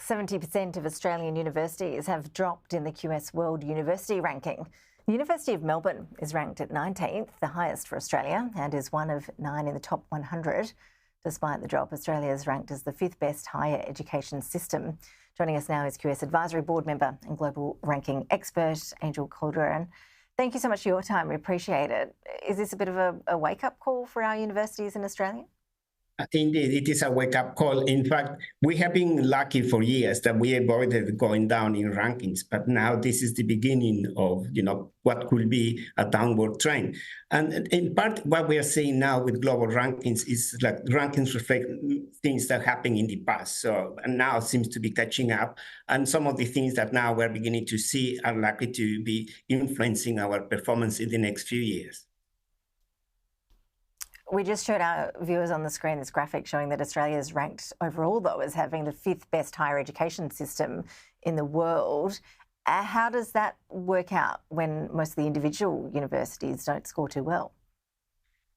70% of Australian universities have dropped in the QS World University ranking. The University of Melbourne is ranked at 19th, the highest for Australia, and is one of 9 in the top 100. Despite the drop, Australia is ranked as the 5th best higher education system. Joining us now is QS Advisory Board member and global ranking expert, Angel Calderon. Thank you so much for your time. We appreciate it. Is this a bit of a wake-up call for our universities in Australia? Indeed, it is a wake-up call. In fact, we have been lucky for years that we avoided going down in rankings, but now this is the beginning of, what could be a downward trend. And in part, what we are seeing now with global rankings is like rankings reflect things that happened in the past. So and now seems to be catching up. And some of the things that now we're beginning to see are likely to be influencing our performance in the next few years. We just showed our viewers on the screen this graphic showing that Australia is ranked overall, though, as having the 5th best higher education system in the world. How does that work out when most of the individual universities don't score too well?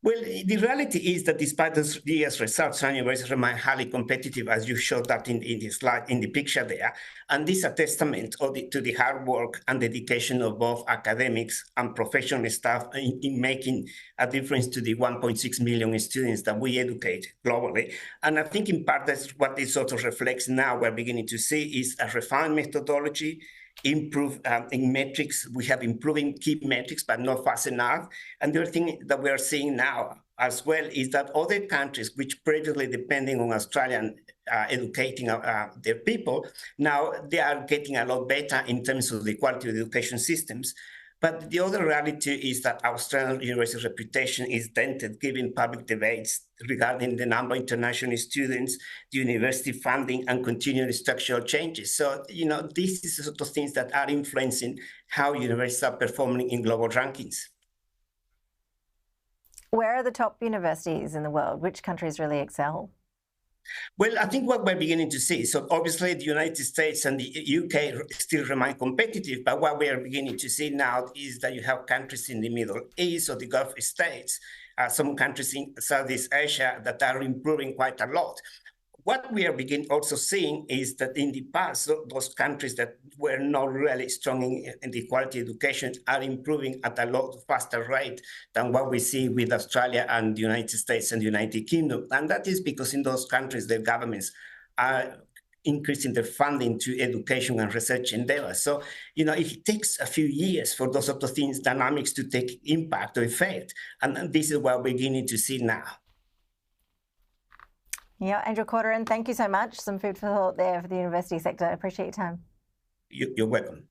Well, the reality is that despite this year's results, some universities remain highly competitive, as you showed that in the slide, in the picture there. And this is a testament to the hard work and dedication of both academics and professional staff in making a difference to the 1.6 million students that we educate globally. And I think in part that's what this sort of reflects now. We're beginning to see is a refined methodology, improve in metrics. We have improving key metrics, but not fast enough. And the other thing that we are seeing now as well is that other countries, which previously depending on Australian educating their people, now they are getting a lot better in terms of the quality of the education systems. But the other reality is that Australian university reputation is dented, given public debates regarding the number of international students, the university funding, and continuing structural changes. So, this is the sort of things that are influencing how universities are performing in global rankings. Where are the top universities in the world? Which countries really excel? Well, I think what we're beginning to see, so obviously the United States and the UK still remain competitive, but what we are beginning to see now is that you have countries in the Middle East or the Gulf states, some countries in Southeast Asia that are improving quite a lot. What we are also seeing is that in the past, those countries that were not really strong in the quality education are improving at a lot faster rate than what we see with Australia and the United States and the United Kingdom. And that is because in those countries, their governments are increasing their funding to education and research endeavors. So, it takes a few years for those sort of things, dynamics to take impact or effect. And this is what we're beginning to see now. Yeah, Angel Calderon, thank you so much. Some food for thought there for the university sector. I appreciate your time. You're welcome.